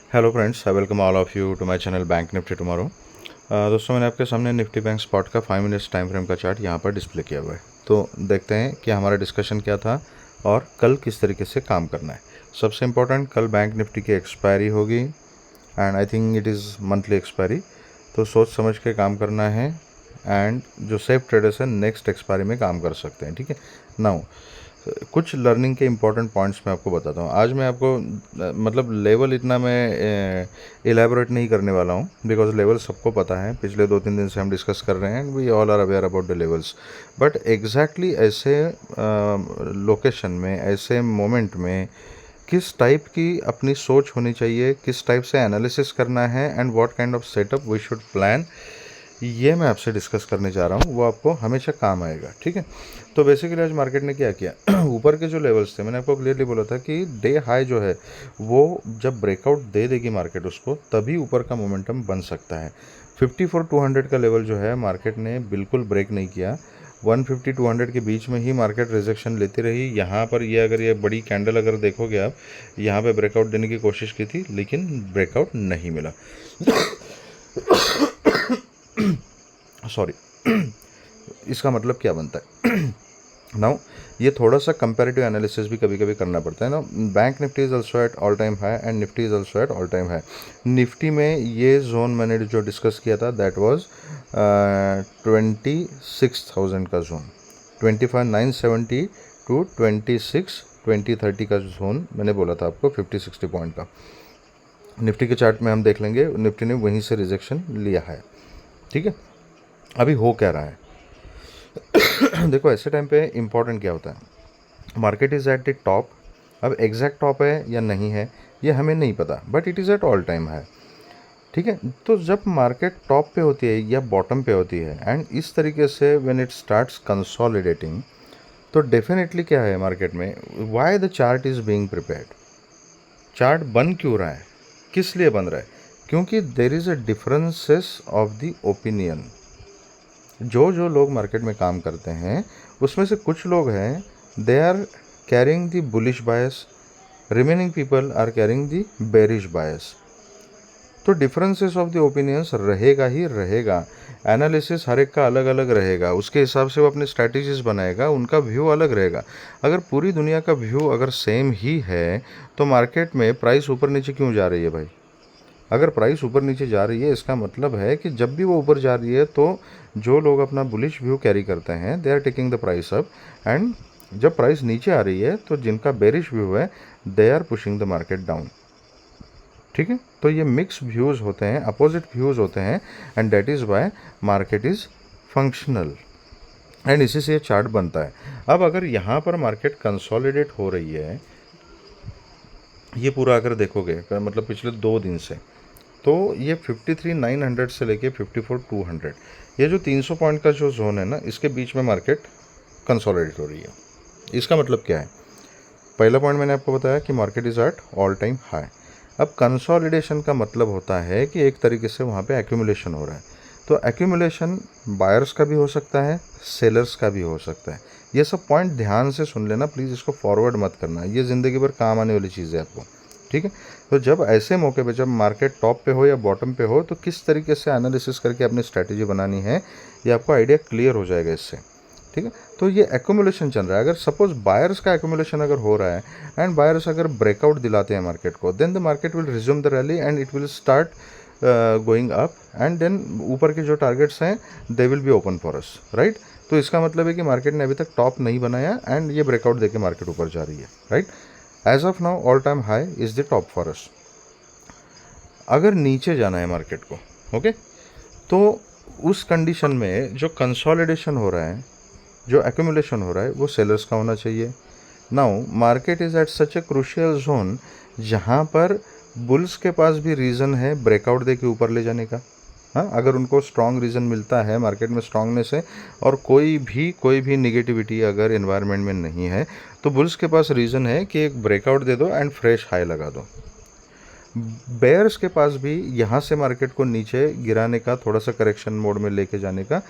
Hello friends, I welcome all of you to my channel bank nifty tomorrow. दोस्तों, मैंने आपके सामने Nifty bank spot का 5 minutes time frame का chart यहाँ पर डिस्प्ले किया हुआ है। तो देखते हैं कि हमारा डिस्कशन क्या था और कल किस तरीके से काम करना है। सबसे इम्पोर्टेंट, कल बैंक निफ्टी की एक्सपायरी होगी and I think it is monthly expiry. तो सोच समझ के काम करना है एंड जो सेफ ट्रेडर्स हैं नेक्स्ट एक्सपायरी में काम कर सकते हैं। ठीक है। नाउ कुछ लर्निंग के इंपॉर्टेंट पॉइंट्स मैं आपको बताता हूँ। आज मैं आपको मतलब लेवल इतना मैं इलेबोरेट नहीं करने वाला हूँ, बिकॉज लेवल सबको पता है। पिछले 2-3 दिन से हम डिस्कस कर रहे हैं and we all are aware about the levels. But exactly ऐसे लोकेशन में, ऐसे मोमेंट में किस टाइप की अपनी सोच होनी चाहिए, किस टाइप से एनालिसिस करना है and what kind of setup we should plan, ये मैं आपसे डिस्कस करने जा रहा हूँ। वो आपको हमेशा काम आएगा। ठीक है। तो बेसिकली आज मार्केट ने क्या किया ऊपर के जो लेवल्स थे, मैंने आपको क्लियरली बोला था कि डे हाई जो है वो जब ब्रेकआउट दे देगी मार्केट उसको, तभी ऊपर का मोमेंटम बन सकता है। 54-200 का लेवल जो है मार्केट ने बिल्कुल ब्रेक नहीं किया। 150-200 के बीच में ही मार्केट रिजेक्शन लेती रही। यहाँ पर ये अगर ये बड़ी कैंडल अगर देखोगे आप, यहाँ पे ब्रेकआउट देने की कोशिश की थी लेकिन ब्रेकआउट नहीं मिला। सॉरी। इसका मतलब क्या बनता है नाउ, ये थोड़ा सा कंपैरेटिव एनालिसिस भी कभी कभी करना पड़ता है ना। Bank Nifty is also at all time high and Nifty is also at all time high. Nifty में ये जोन मैंने जो डिस्कस किया था दैट वाज 26,000 का जोन, 25,970 टू 26,2030 का जोन मैंने बोला था आपको 50-60 पॉइंट का। निफ्टी के चार्ट में हम देख लेंगे, निफ्टी ने वहीं से रिजेक्शन लिया है। ठीक है। अभी हो क्या रहा है देखो, ऐसे टाइम पे इम्पोर्टेंट क्या होता है, market is at the top. अब एग्जैक्ट टॉप है या नहीं है ये हमें नहीं पता, but it is at all time high. ठीक है। तो जब मार्केट टॉप पे होती है या बॉटम पे होती है एंड इस तरीके से व्हेन इट स्टार्ट्स कंसोलिडेटिंग, तो डेफिनेटली क्या है मार्केट में, why the chart is being prepared. Chart बन क्यों रहा है, किस लिए बन रहा है? क्योंकि there is a differences of the opinion. जो लोग मार्केट में काम करते हैं उसमें से कुछ लोग हैं, they are carrying the bullish bias, remaining people are carrying the bearish bias. तो डिफरेंसेस ऑफ द ओपिनियंस रहेगा ही रहेगा। एनालिसिस हर एक का अलग अलग रहेगा, उसके हिसाब से वो अपनी स्ट्रैटेजीज बनाएगा, उनका व्यू अलग रहेगा। अगर पूरी दुनिया का व्यू अगर सेम ही है तो मार्केट में प्राइस ऊपर नीचे क्यों जा रही है भाई? अगर प्राइस ऊपर नीचे जा रही है इसका मतलब है कि जब भी वो ऊपर जा रही है तो जो लोग अपना बुलिश व्यू कैरी करते हैं they are taking the price up, and जब प्राइस नीचे आ रही है तो जिनका बेरिश व्यू है they are pushing the market down. ठीक है। तो ये मिक्स व्यूज़ होते हैं, अपोजिट व्यूज़ होते हैं and that is why market is functional and इसी से ये चार्ट बनता है। अब अगर यहाँ पर मार्केट कंसोलिडेट हो रही है, ये पूरा अगर देखोगे मतलब पिछले 2 दिन से, तो ये 53,900 से लेके 54,200, ये जो 300 पॉइंट का जो जोन है ना, इसके बीच में मार्केट कंसोलिडेट हो रही है। इसका मतलब क्या है? पहला पॉइंट मैंने आपको बताया कि market is at all time high. अब कंसोलिडेशन का मतलब होता है कि एक तरीके से वहाँ पे एक्यूमुलेशन हो रहा है। तो एक्यूमुलेशन बायर्स का भी हो सकता है, सेलर्स का भी हो सकता है। ये सब पॉइंट ध्यान से सुन लेना प्लीज़, इसको फॉरवर्ड मत करना, ये ज़िंदगी भर काम आने वाली चीज़ है आपको। ठीक है। तो जब ऐसे मौके पे, जब मार्केट टॉप पे हो या बॉटम पे हो, तो किस तरीके से एनालिसिस करके अपनी स्ट्रैटेजी बनानी है ये आपको आइडिया क्लियर हो जाएगा इससे। ठीक है। तो ये एक्यूमुलेशन चल रहा है। अगर सपोज बायर्स का एक्यूमुलेशन अगर हो रहा है एंड बायर्स अगर ब्रेकआउट दिलाते हैं मार्केट को, then the market will resume the rally and it will start going up and then ऊपर के जो टारगेट्स हैं they will be open for us, right. तो इसका मतलब है कि मार्केट ने अभी तक टॉप नहीं बनाया एंड ये ब्रेकआउट देके मार्केट ऊपर जा रही है, right. As of now all time high is the top for us. अगर नीचे जाना है मार्केट को, ओके, तो उस कंडीशन में जो कंसोलिडेशन हो रहा है, जो एक्यूमुलेशन हो रहा है, वो सेलर्स का होना चाहिए। Now market is at such a crucial zone जहाँ पर बुल्स के पास भी रीज़न है ब्रेकआउट दे के ऊपर ले जाने का। हाँ, अगर उनको स्ट्रॉन्ग रीज़न मिलता है, मार्केट में स्ट्रॉन्गनेस है और कोई भी निगेटिविटी अगर इन्वायरमेंट में नहीं है, तो बुल्स के पास रीज़न है कि एक ब्रेकआउट दे दो एंड फ्रेश हाई लगा दो। बेयर्स के पास भी यहाँ से मार्केट को नीचे गिराने का, थोड़ा सा करेक्शन मोड में लेके जाने का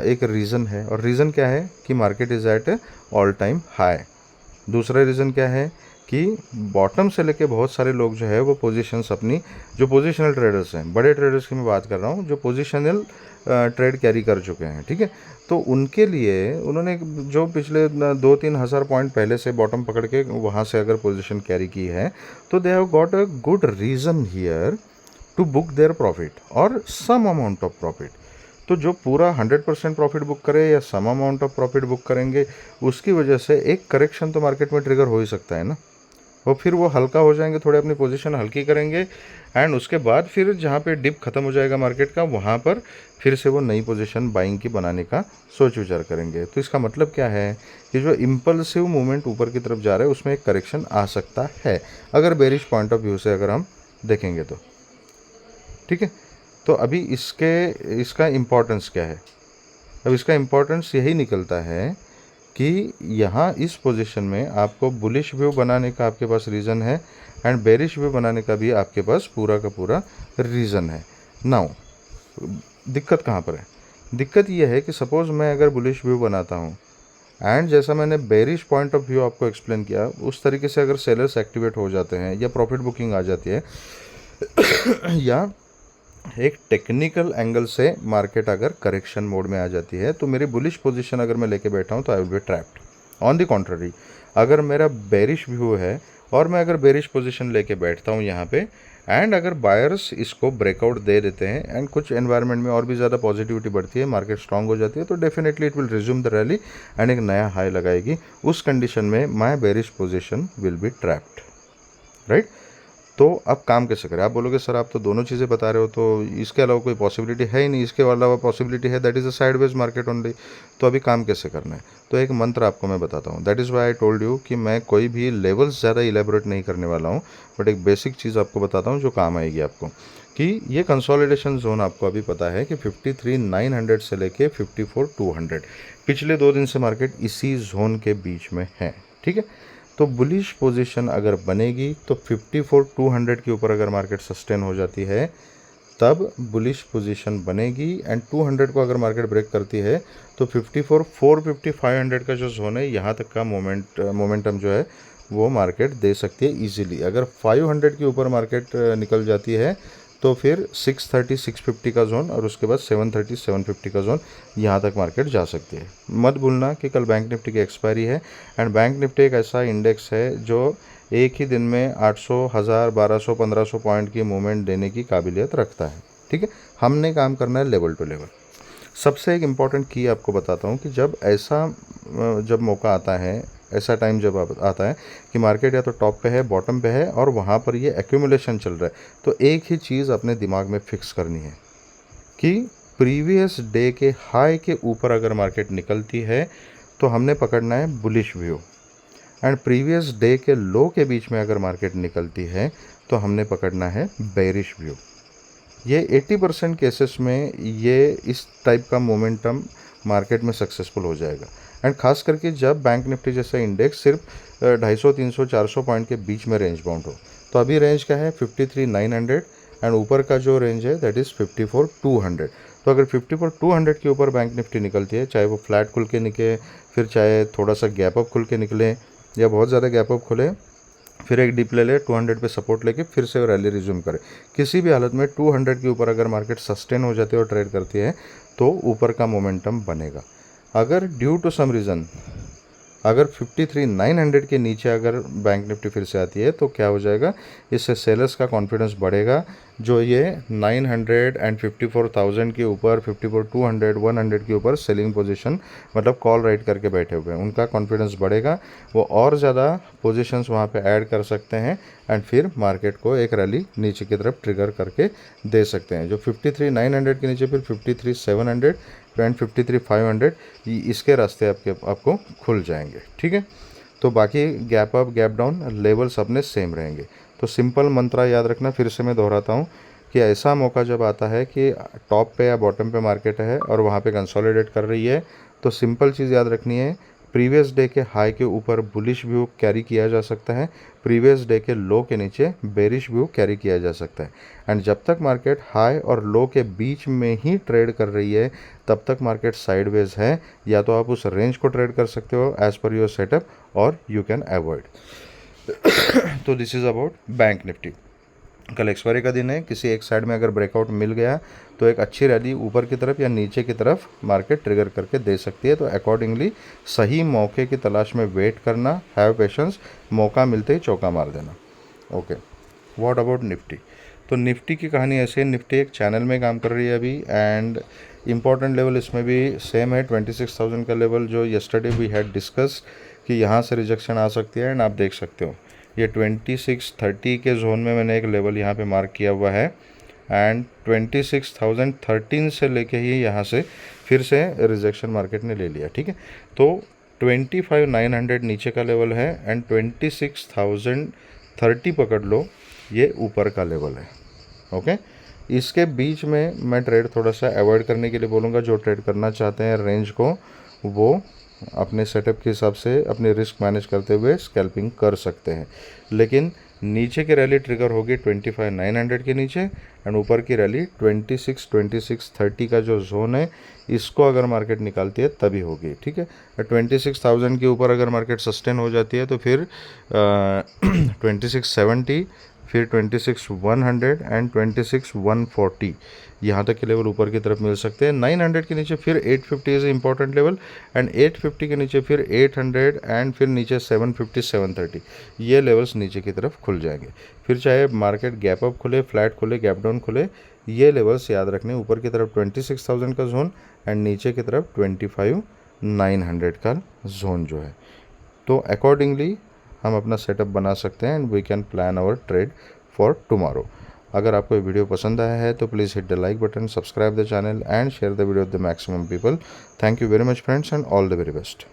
एक रीज़न है। और रीज़न क्या है कि market is at all time high. दूसरा रीज़न क्या है कि बॉटम से लेके बहुत सारे लोग जो है वो पोजीशंस अपनी, जो पोजीशनल ट्रेडर्स हैं, बड़े ट्रेडर्स की मैं बात कर रहा हूँ, जो पोजीशनल ट्रेड कैरी कर चुके हैं, ठीक है, तो उनके लिए उन्होंने जो पिछले 2-3 हज़ार पॉइंट पहले से बॉटम पकड़ के वहाँ से अगर पोजीशन कैरी की है, तो they have got a good reason here to book their profit और सम अमाउंट ऑफ प्रॉफिट। तो जो पूरा 100% प्रॉफिट बुक करे या some amount of profit book करेंगे, उसकी वजह से एक करेक्शन तो मार्केट में ट्रिगर हो ही सकता है ना, और फिर वो हल्का हो जाएंगे, थोड़े अपनी पोजीशन हल्की करेंगे, एंड उसके बाद फिर जहाँ पे डिप खत्म हो जाएगा मार्केट का, वहाँ पर फिर से वो नई पोजीशन बाइंग की बनाने का सोच विचार करेंगे। तो इसका मतलब क्या है कि जो इम्पल्सिव मूवमेंट ऊपर की तरफ जा रहा है उसमें एक करेक्शन आ सकता है, अगर बेरिश पॉइंट ऑफ व्यू से अगर हम देखेंगे तो, ठीक है। तो अभी इसका इम्पोर्टेंस क्या है? अब इसका इम्पोर्टेंस यही निकलता है कि यहाँ इस पोजीशन में आपको बुलिश व्यू बनाने का आपके पास रीज़न है, एंड बेरिश व्यू बनाने का भी आपके पास पूरा का पूरा रीज़न है। नाउ दिक्कत कहाँ पर है? दिक्कत यह है कि सपोज़ मैं अगर बुलिश व्यू बनाता हूँ, एंड जैसा मैंने बेरिश पॉइंट ऑफ व्यू आपको एक्सप्लेन किया, उस तरीके से अगर सेलर्स एक्टिवेट हो जाते हैं या प्रॉफिट बुकिंग आ जाती है या एक टेक्निकल एंगल से मार्केट अगर करेक्शन मोड में आ जाती है, तो मेरी बुलिश पोजीशन अगर मैं लेके बैठा हूँ तो I will be trapped. On the contrary, अगर मेरा बेरिश व्यू है और मैं अगर बेरिश पोजीशन लेके बैठता हूँ यहाँ पे, एंड अगर बायर्स इसको ब्रेकआउट दे देते हैं एंड कुछ एनवायरनमेंट में और भी ज़्यादा पॉजिटिविटी बढ़ती है, मार्केट स्ट्रांग हो जाती है, तो definitely it will resume the rally and एक नया हाई लगाएगी। उस कंडीशन में my bearish position will be trapped, right. तो अब काम कैसे करें? आप बोलोगे सर आप तो दोनों चीज़ें बता रहे हो, तो इसके अलावा कोई पॉसिबिलिटी है ही नहीं, इसके अलावा पॉसिबिलिटी है that is a sideways market only. तो अभी काम कैसे करना है? तो एक मंत्र आपको मैं बताता हूँ, that is why I told you कि मैं कोई भी लेवल्स ज़्यादा इलेबोरेट नहीं करने वाला हूँ, बट एक बेसिक चीज़ आपको बताता हूँ जो काम आएगी आपको, कि ये कंसोलिडेशन जोन आपको अभी पता है कि 53,900 से लेके 54,200 पिछले 2 दिन से मार्केट इसी जोन के बीच में है, ठीक है। तो बुलिश पोजीशन अगर बनेगी तो 54,200 के ऊपर अगर मार्केट सस्टेन हो जाती है तब बुलिश पोजीशन बनेगी, एंड 200 को अगर मार्केट ब्रेक करती है तो 54,450, 500 का जो जोन है यहाँ तक का मोमेंटम जो है वो मार्केट दे सकती है इजीली। अगर 500 के ऊपर मार्केट निकल जाती है तो फिर 630, 650 का जोन और उसके बाद 730, 750 का जोन यहाँ तक मार्केट जा सकती है। मत भूलना कि कल बैंक निफ्टी की एक्सपायरी है, एंड बैंक निफ्टी एक ऐसा इंडेक्स है जो एक ही दिन में 800, 1000, 1200, 1500 पॉइंट की मूवमेंट देने की काबिलियत रखता है, ठीक है। हमने काम करना है लेवल टू लेवल। सबसे एक इम्पॉर्टेंट की आपको बताता हूँ कि जब मौका आता है, ऐसा टाइम जब आता है कि मार्केट या तो टॉप पे है, बॉटम पे है, और वहाँ पर ये एक्यूमुलेशन चल रहा है, तो एक ही चीज़ अपने दिमाग में फिक्स करनी है कि प्रीवियस डे के हाई के ऊपर अगर मार्केट निकलती है तो हमने पकड़ना है bullish view, and previous day के लो के बीच में अगर मार्केट निकलती है तो हमने पकड़ना है बेरिश व्यू। ये 80% केसेस में ये इस टाइप का मोमेंटम मार्केट में सक्सेसफुल हो जाएगा, एंड खास करके जब बैंक निफ्टी जैसा इंडेक्स सिर्फ 250, 300, 400 पॉइंट के बीच में रेंज बाउंड हो। तो अभी रेंज क्या है? 53,900, एंड ऊपर का जो रेंज है दैट इज़ 54,200। तो अगर 54,200 के ऊपर बैंक निफ्टी निकलती है, चाहे वो फ्लैट खुल के निकले, फिर चाहे थोड़ा सा गैप अप खुल के निकले, या बहुत ज़्यादा गैप अप खुले, फिर एक डिप ले ले, 200 पे सपोर्ट लेके फिर से रैली रिज्यूम करे, किसी भी हालत में 200 के ऊपर अगर मार्केट सस्टेन हो जाती है और ट्रेड करती है तो ऊपर का मोमेंटम बनेगा। अगर ड्यू टू सम रीज़न अगर 53,900 के नीचे अगर बैंक निफ्टी फिर से आती है तो क्या हो जाएगा? इससे सेलर्स का कॉन्फिडेंस बढ़ेगा, जो ये 900 एंड 54,000 के ऊपर, 54,200, 100 के ऊपर सेलिंग पोजीशन मतलब कॉल राइट करके बैठे हुए हैं, उनका कॉन्फिडेंस बढ़ेगा, वो और ज़्यादा पोजीशंस वहाँ पे ऐड कर सकते हैं, एंड फिर मार्केट को एक रैली नीचे की तरफ ट्रिगर करके दे सकते हैं। जो 53,900 के नीचे फिर 53,700 एंड 53,500 इसके रास्ते आपको खुल जाएंगे, ठीक है। तो बाकी gap up, gap down, levels अपने सेम रहेंगे। तो सिंपल मंत्रा याद रखना, फिर से मैं दोहराता हूँ कि ऐसा मौका जब आता है कि टॉप पे या बॉटम पे मार्केट है और वहाँ पे कंसोलिडेट कर रही है, तो सिंपल चीज़ याद रखनी है, प्रीवियस डे के हाई के ऊपर बुलिश व्यू कैरी किया जा सकता है, प्रीवियस डे के लो के नीचे बेरिश व्यू कैरी किया जा सकता है, एंड जब तक मार्केट हाई और लो के बीच में ही ट्रेड कर रही है तब तक मार्केट साइडवेज है। या तो आप उस रेंज को ट्रेड कर सकते हो एज पर योर सेटअप, और यू कैन अवॉइड। तो this is about bank Nifty. कल एक्सपायरी का दिन है, किसी एक साइड में अगर ब्रेकआउट मिल गया तो एक अच्छी रैली ऊपर की तरफ या नीचे की तरफ मार्केट ट्रिगर करके दे सकती है। तो अकॉर्डिंगली सही मौके की तलाश में वेट करना, हैव पेशेंस, मौका मिलते ही चौका मार देना। Okay, what about Nifty? तो निफ्टी की कहानी ऐसे है, निफ्टी एक चैनल में काम कर रही है अभी, एंड इम्पॉर्टेंट लेवल इसमें भी सेम है 26,000 का लेवल, जो येस्टरडे वी हैड डिस्कस कि यहाँ से रिजेक्शन आ सकती है। एंड आप देख सकते हो ये 2630 के जोन में मैंने एक लेवल यहाँ पे मार्क किया हुआ है, एंड 26,013 से लेके ही यहाँ से फिर से रिजेक्शन मार्केट ने ले लिया। ठीक है, तो 25,900 नीचे का लेवल है एंड 26,030 पकड़ लो, ये ऊपर का लेवल है। ओके, इसके बीच में मैं ट्रेड थोड़ा सा अवॉइड करने के लिए बोलूँगा। जो ट्रेड करना चाहते हैं रेंज को, वो अपने सेटअप के हिसाब से अपने रिस्क मैनेज करते हुए स्कैल्पिंग कर सकते हैं। लेकिन नीचे की रैली ट्रिगर होगी 25,900 के नीचे, एंड ऊपर की रैली 26,30 का जो जोन है, इसको अगर मार्केट निकालती है तभी होगी। ठीक है, 26,000 के ऊपर अगर मार्केट सस्टेन हो जाती है तो फिर 2670, फिर 26,100 एंड 26,140 यहाँ तक के लेवल ऊपर की तरफ मिल सकते हैं। 900 के नीचे फिर 850 इज़ इंपॉर्टेंट लेवल, एंड 850 के नीचे फिर 800 एंड फिर नीचे 750, 730, ये लेवल्स नीचे की तरफ खुल जाएंगे। फिर चाहे मार्केट गैप अप खुले, फ्लैट खुले, गैप डाउन खुले, ये लेवल्स याद रखने, ऊपर की तरफ 26,000 का जोन एंड नीचे की तरफ 25,900 का जोन जो है। तो अकॉर्डिंगली हम अपना सेटअप बना सकते हैं and we can plan our trade for tomorrow. अगर आपको ये वीडियो पसंद आया है तो please hit the like button, subscribe the channel and share the video with the maximum people. Thank you very much friends and all the very best.